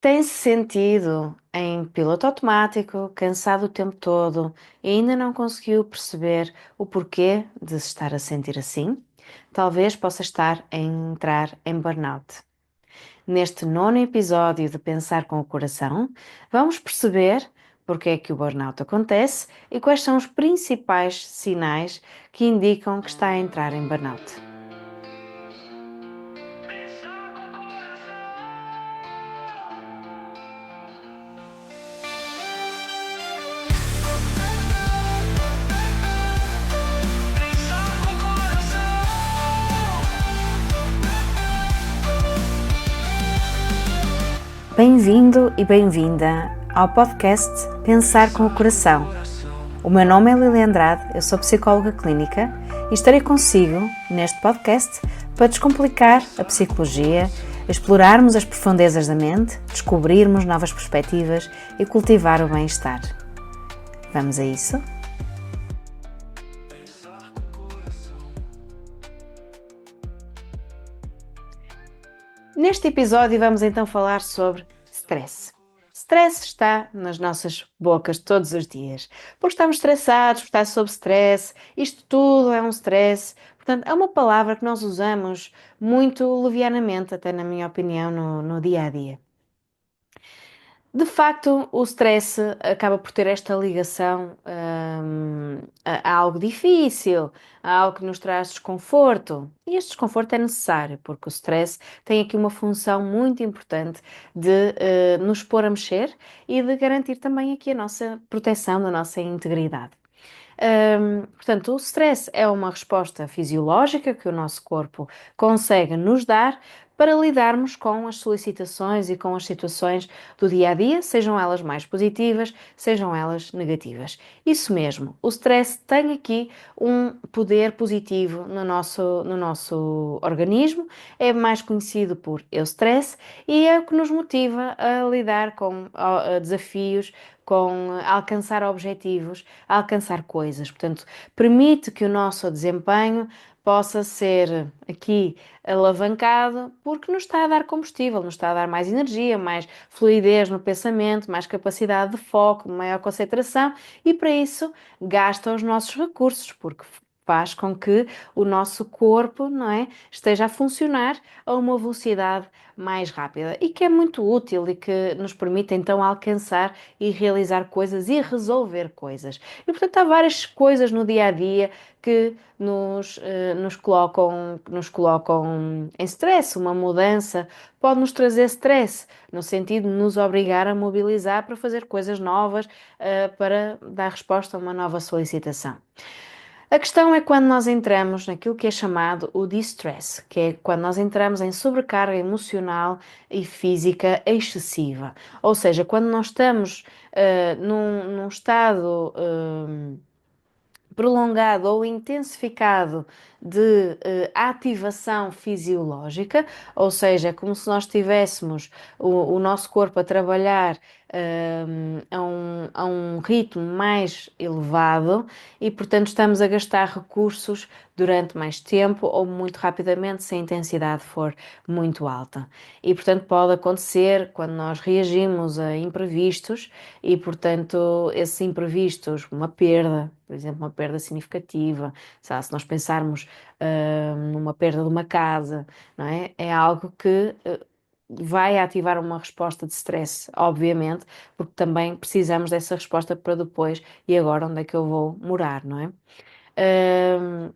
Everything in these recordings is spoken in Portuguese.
Tem-se sentido em piloto automático, cansado o tempo todo e ainda não conseguiu perceber o porquê de se estar a sentir assim? Talvez possa estar a entrar em burnout. Neste nono episódio de Pensar com o Coração, vamos perceber porque é que o burnout acontece e quais são os principais sinais que indicam que está a entrar em burnout. Bem-vindo e bem-vinda ao podcast Pensar com o Coração. O meu nome é Lili Andrade, eu sou psicóloga clínica e estarei consigo neste podcast para descomplicar a psicologia, explorarmos as profundezas da mente, descobrirmos novas perspectivas e cultivar o bem-estar. Vamos a isso? Neste episódio vamos então falar sobre stress. Stress está nas nossas bocas todos os dias, porque estamos estressados, porque está sob stress, isto tudo é um stress. Portanto, é uma palavra que nós usamos muito levianamente, até na minha opinião, no dia a dia. De facto, o stress acaba por ter esta ligação, a algo difícil, a algo que nos traz desconforto. E este desconforto é necessário, porque o stress tem aqui uma função muito importante de, nos pôr a mexer e de garantir também aqui a nossa proteção da nossa integridade. Portanto, o stress é uma resposta fisiológica que o nosso corpo consegue nos dar para lidarmos com as solicitações e com as situações do dia a dia, sejam elas mais positivas, sejam elas negativas. Isso mesmo, o stress tem aqui um poder positivo no nosso organismo, é mais conhecido por eustress e é o que nos motiva a lidar com desafios, com alcançar objetivos, a alcançar coisas. Portanto, permite que o nosso desempenho possa ser aqui alavancado porque nos está a dar combustível, nos está a dar mais energia, mais fluidez no pensamento, mais capacidade de foco, maior concentração e para isso gasta os nossos recursos, porque faz com que o nosso corpo, não é, esteja a funcionar a uma velocidade mais rápida e que é muito útil e que nos permite então alcançar e realizar coisas e resolver coisas. E portanto há várias coisas no dia a dia que nos colocam em stress. Uma mudança pode nos trazer stress, no sentido de nos obrigar a mobilizar para fazer coisas novas, para dar resposta a uma nova solicitação. A questão é quando nós entramos naquilo que é chamado o distress, que é quando nós entramos em sobrecarga emocional e física excessiva. Ou seja, quando nós estamos num estado prolongado ou intensificado de ativação fisiológica, ou seja, é como se nós tivéssemos o nosso corpo a trabalhar a um ritmo mais elevado e, portanto, estamos a gastar recursos durante mais tempo ou muito rapidamente se a intensidade for muito alta. E, portanto, pode acontecer quando nós reagimos a imprevistos e, portanto, esses imprevistos, uma perda, por exemplo, uma perda significativa, sabe? Se nós pensarmos numa perda de uma casa, não é? É algo que vai ativar uma resposta de stress, obviamente, porque também precisamos dessa resposta para depois, e agora onde é que eu vou morar, não é? Hum,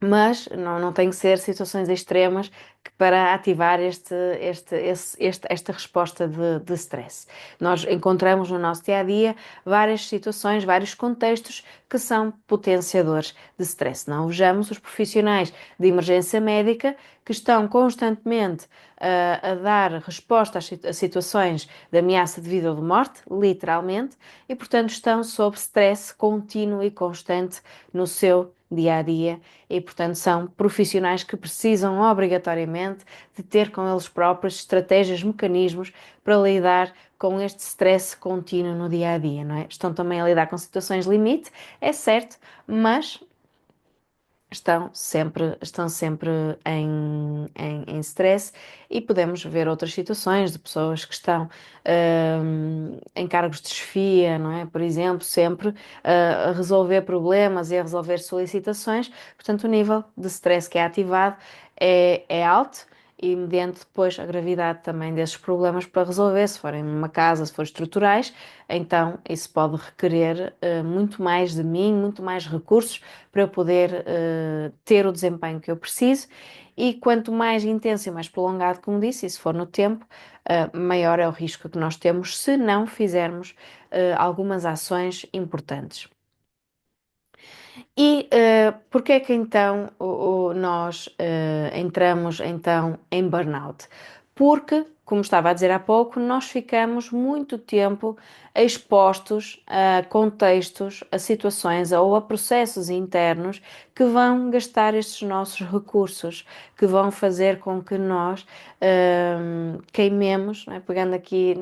mas não tem que ser situações extremas para ativar esta resposta de stress. Nós encontramos no nosso dia a dia várias situações, vários contextos que são potenciadores de stress. Não vejamos os profissionais de emergência médica que estão constantemente a dar resposta a situações de ameaça de vida ou de morte, literalmente, e portanto estão sob stress contínuo e constante no seu dia a dia e, portanto, são profissionais que precisam obrigatoriamente de ter com eles próprios estratégias, mecanismos para lidar com este stress contínuo no dia a dia, não é? Estão também a lidar com situações limite, é certo, mas estão sempre em stress e podemos ver outras situações de pessoas que estão em cargos de chefia, não é? Por exemplo, sempre a resolver problemas e a resolver solicitações, portanto, o nível de stress que é ativado é alto. E mediante depois a gravidade também desses problemas para resolver, se forem numa casa, se forem estruturais, então isso pode requerer muito mais de mim, muito mais recursos para eu poder ter o desempenho que eu preciso. E quanto mais intenso e mais prolongado, como disse, e se for no tempo, maior é o risco que nós temos se não fizermos algumas ações importantes. E porque é que então nós entramos então em burnout? Porque, como estava a dizer há pouco, nós ficamos muito tempo expostos a contextos, a situações ou a processos internos que vão gastar estes nossos recursos, que vão fazer com que nós queimemos, não é? Pegando aqui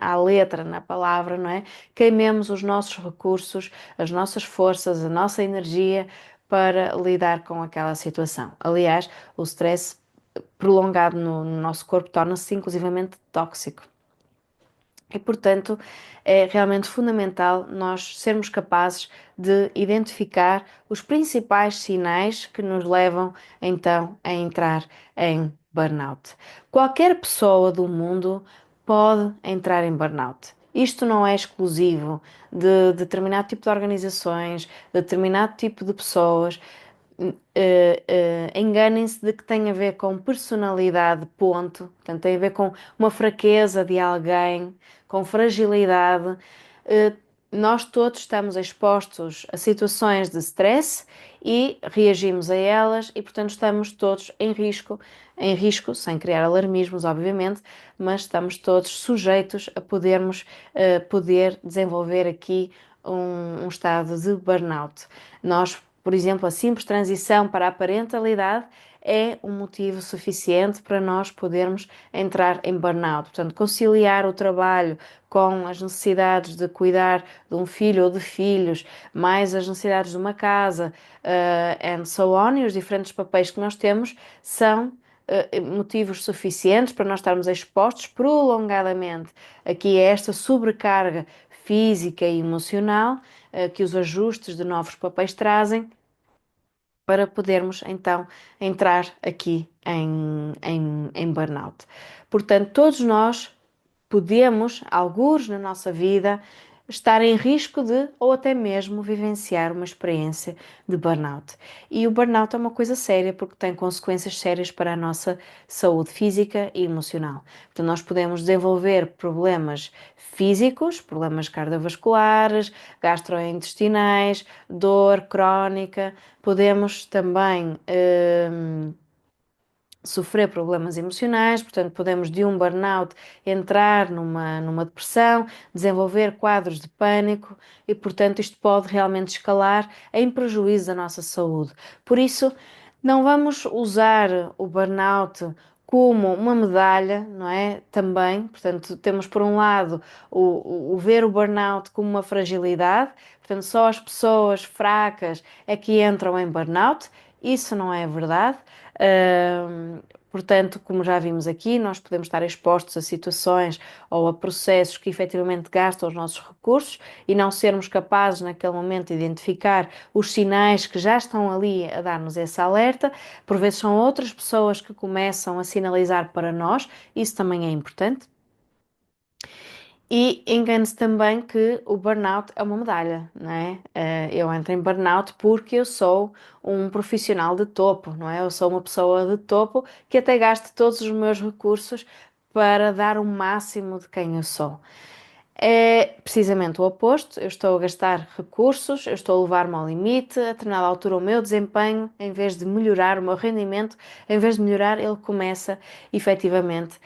à letra, na palavra, não é? Queimemos os nossos recursos, as nossas forças, a nossa energia para lidar com aquela situação. Aliás, o stress prolongado no nosso corpo torna-se inclusivamente tóxico. E, portanto, é realmente fundamental nós sermos capazes de identificar os principais sinais que nos levam então a entrar em burnout. Qualquer pessoa do mundo pode entrar em burnout. Isto não é exclusivo de determinado tipo de organizações, de determinado tipo de pessoas. Enganem-se de que tem a ver com personalidade, ponto. Portanto, tem a ver com uma fraqueza de alguém, com fragilidade. Uh, Nós todos estamos expostos a situações de stress e reagimos a elas e, portanto, estamos todos em risco, sem criar alarmismos, obviamente, mas estamos todos sujeitos a poder desenvolver aqui um estado de burnout. Nós, por exemplo, a simples transição para a parentalidade é um motivo suficiente para nós podermos entrar em burnout. Portanto, conciliar o trabalho com as necessidades de cuidar de um filho ou de filhos, mais as necessidades de uma casa, and so on, e os diferentes papéis que nós temos são motivos suficientes para nós estarmos expostos prolongadamente aqui a esta sobrecarga física e emocional que os ajustes de novos papéis trazem para podermos então entrar aqui em burnout. Portanto, todos nós podemos, algures na nossa vida, estar em risco de ou até mesmo vivenciar uma experiência de burnout. E o burnout é uma coisa séria porque tem consequências sérias para a nossa saúde física e emocional. Então, nós podemos desenvolver problemas físicos, problemas cardiovasculares, gastrointestinais, dor crónica, podemos também sofrer problemas emocionais, portanto, podemos de um burnout entrar numa depressão, desenvolver quadros de pânico e, portanto, isto pode realmente escalar em prejuízo da nossa saúde. Por isso, não vamos usar o burnout como uma medalha, não é? Também, portanto, temos por um lado o ver o burnout como uma fragilidade, portanto, só as pessoas fracas é que entram em burnout. Isso não é verdade. Portanto, como já vimos aqui, nós podemos estar expostos a situações ou a processos que efetivamente gastam os nossos recursos e não sermos capazes naquele momento de identificar os sinais que já estão ali a dar-nos esse alerta. Por vezes são outras pessoas que começam a sinalizar para nós, isso também é importante. E engane-se também que o burnout é uma medalha, não é? Eu entro em burnout porque eu sou um profissional de topo, não é? Eu sou uma pessoa de topo que até gasto todos os meus recursos para dar o máximo de quem eu sou. É precisamente o oposto. Eu estou a gastar recursos, eu estou a levar-me ao limite, a determinada altura o meu desempenho, em vez de melhorar o meu rendimento, em vez de melhorar, ele começa efetivamente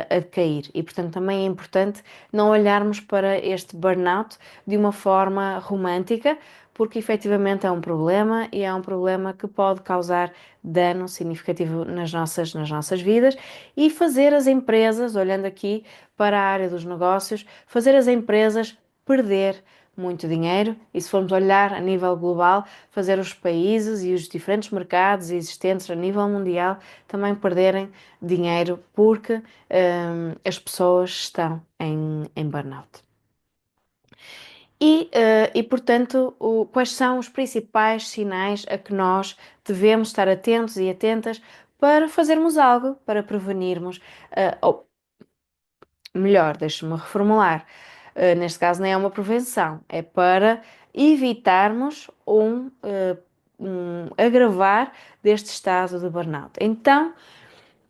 a decair. E, portanto, também é importante não olharmos para este burnout de uma forma romântica, porque efetivamente é um problema e é um problema que pode causar dano significativo nas nossas vidas e fazer as empresas, olhando aqui para a área dos negócios, fazer as empresas perder muito dinheiro, e se formos olhar a nível global, fazer os países e os diferentes mercados existentes a nível mundial também perderem dinheiro porque as pessoas estão em burnout. Portanto, quais são os principais sinais a que nós devemos estar atentos e atentas para fazermos algo, para prevenirmos, ou melhor, deixe-me reformular. Neste caso, nem é uma prevenção, é para evitarmos um agravar deste estado de burnout.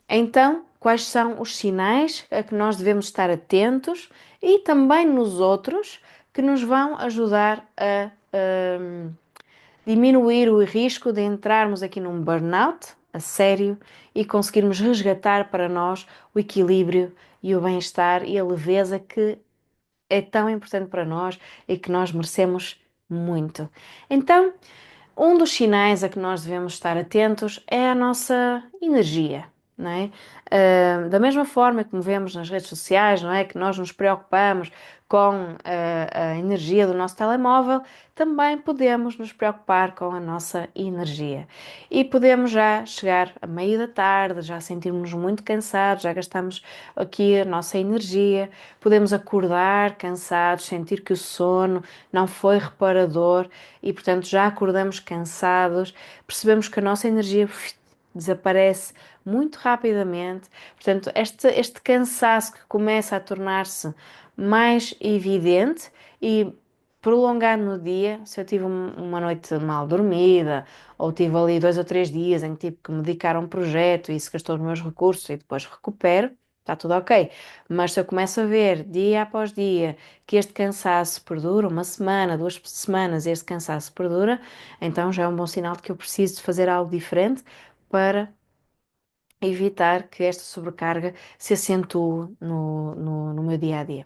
Então, quais são os sinais a que nós devemos estar atentos e também nos outros que nos vão ajudar a diminuir o risco de entrarmos aqui num burnout a sério e conseguirmos resgatar para nós o equilíbrio e o bem-estar e a leveza que é tão importante para nós e que nós merecemos muito. Então, um dos sinais a que nós devemos estar atentos é a nossa energia, não é? Da mesma forma que vemos nas redes sociais, não é? Que nós nos preocupamos com a energia do nosso telemóvel, também podemos nos preocupar com a nossa energia. E podemos já chegar a meio da tarde, já sentirmos muito cansados, já gastamos aqui a nossa energia, podemos acordar cansados, sentir que o sono não foi reparador e, portanto, já acordamos cansados, percebemos que a nossa energia desaparece muito rapidamente. Portanto, este cansaço que começa a tornar-se mais evidente e prolongar no dia, se eu tive uma noite mal dormida, ou tive ali 2 ou 3 dias em que tive que me dedicar a um projeto e isso gastou os meus recursos e depois recupero, está tudo ok. Mas se eu começo a ver dia após dia que este cansaço perdura, uma semana, 2 semanas, este cansaço perdura, então já é um bom sinal de que eu preciso de fazer algo diferente para evitar que esta sobrecarga se acentue no meu dia a dia.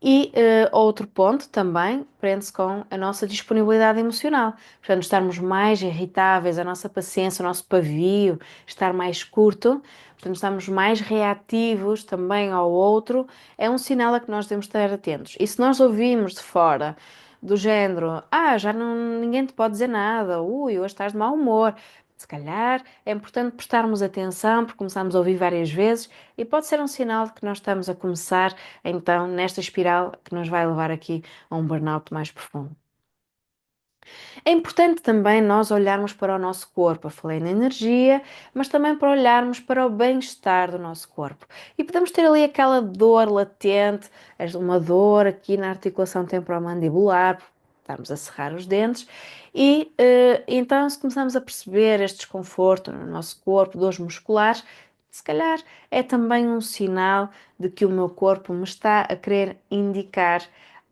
E outro ponto também prende-se com a nossa disponibilidade emocional. Portanto, estarmos mais irritáveis, a nossa paciência, o nosso pavio estar mais curto, portanto, estamos mais reativos também ao outro, é um sinal a que nós devemos estar atentos. E se nós ouvimos de fora, do género, já não, ninguém te pode dizer nada, ui, hoje estás de mau humor. Se calhar é importante prestarmos atenção, porque começamos a ouvir várias vezes e pode ser um sinal de que nós estamos a começar então nesta espiral que nos vai levar aqui a um burnout mais profundo. É importante também nós olharmos para o nosso corpo. Eu falei na energia, mas também para olharmos para o bem-estar do nosso corpo. E podemos ter ali aquela dor latente, uma dor aqui na articulação temporomandibular, estamos a cerrar os dentes, e então se começamos a perceber este desconforto no nosso corpo, dores musculares, se calhar é também um sinal de que o meu corpo me está a querer indicar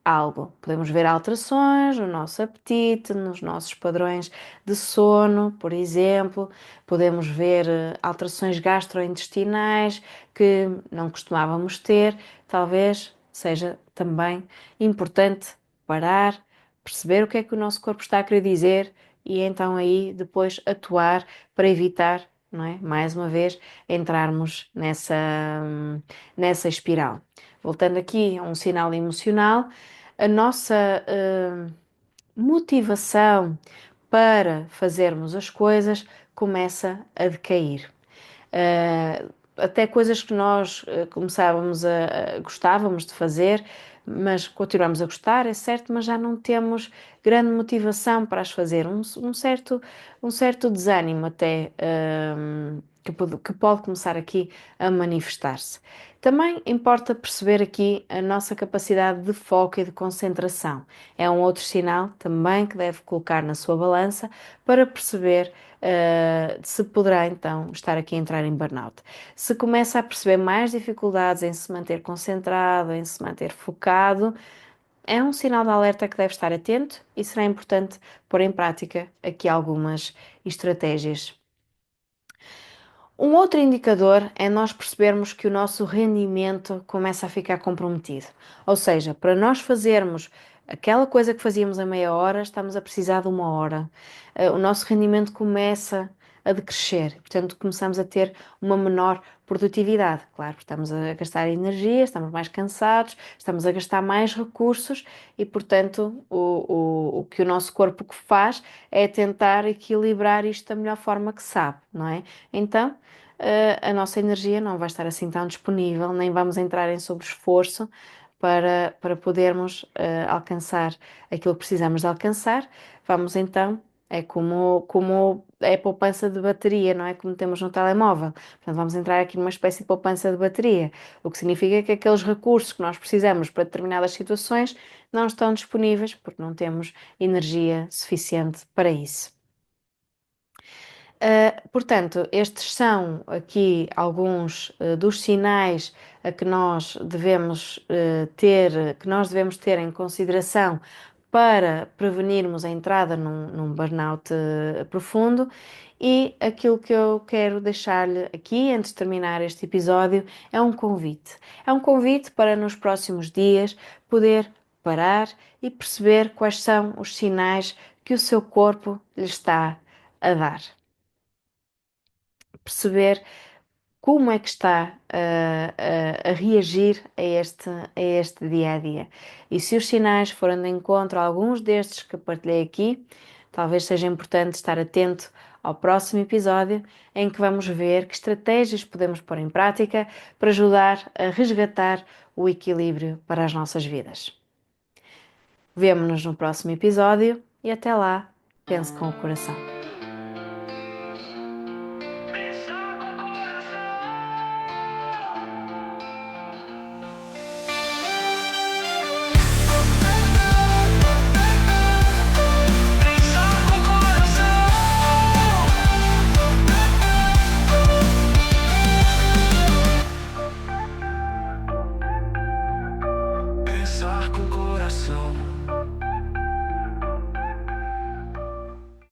algo. Podemos ver alterações no nosso apetite, nos nossos padrões de sono, por exemplo. Podemos ver alterações gastrointestinais que não costumávamos ter. Talvez seja também importante parar, perceber o que é que o nosso corpo está a querer dizer e então aí depois atuar para evitar, não é? Mais uma vez, entrarmos nessa espiral. Voltando aqui a um sinal emocional, a nossa motivação para fazermos as coisas começa a decair. Até coisas que nós gostávamos de fazer, mas continuamos a gostar, é certo, mas já não temos grande motivação para as fazer, um certo desânimo até que pode começar aqui a manifestar-se. Também importa perceber aqui a nossa capacidade de foco e de concentração. É um outro sinal também que deve colocar na sua balança para perceber se poderá então estar aqui a entrar em burnout. Se começa a perceber mais dificuldades em se manter concentrado, em se manter focado, é um sinal de alerta que deve estar atento e será importante pôr em prática aqui algumas estratégias. Um outro indicador é nós percebermos que o nosso rendimento começa a ficar comprometido. Ou seja, para nós fazermos aquela coisa que fazíamos a meia hora, estamos a precisar de 1 hora. O nosso rendimento começa a decrescer. Portanto, começamos a ter uma menor produtividade. Claro, estamos a gastar energia, estamos mais cansados, estamos a gastar mais recursos e, portanto, o que o nosso corpo que faz é tentar equilibrar isto da melhor forma que sabe, não é? Então, a nossa energia não vai estar assim tão disponível, nem vamos entrar em sobre-esforço para podermos alcançar aquilo que precisamos de alcançar. Vamos então, é como é poupança de bateria, não é? Como temos no telemóvel. Portanto, vamos entrar aqui numa espécie de poupança de bateria, o que significa que aqueles recursos que nós precisamos para determinadas situações não estão disponíveis porque não temos energia suficiente para isso. Portanto, estes são aqui alguns dos sinais a que nós devemos que nós devemos ter em consideração para prevenirmos a entrada num burnout profundo. E aquilo que eu quero deixar-lhe aqui, antes de terminar este episódio, é um convite. É um convite para nos próximos dias poder parar e perceber quais são os sinais que o seu corpo lhe está a dar, perceber como é que está a reagir a este dia a dia. E se os sinais forem de encontro a alguns destes que partilhei aqui, talvez seja importante estar atento ao próximo episódio, em que vamos ver que estratégias podemos pôr em prática para ajudar a resgatar o equilíbrio para as nossas vidas. Vemo-nos no próximo episódio e até lá, pense com o coração.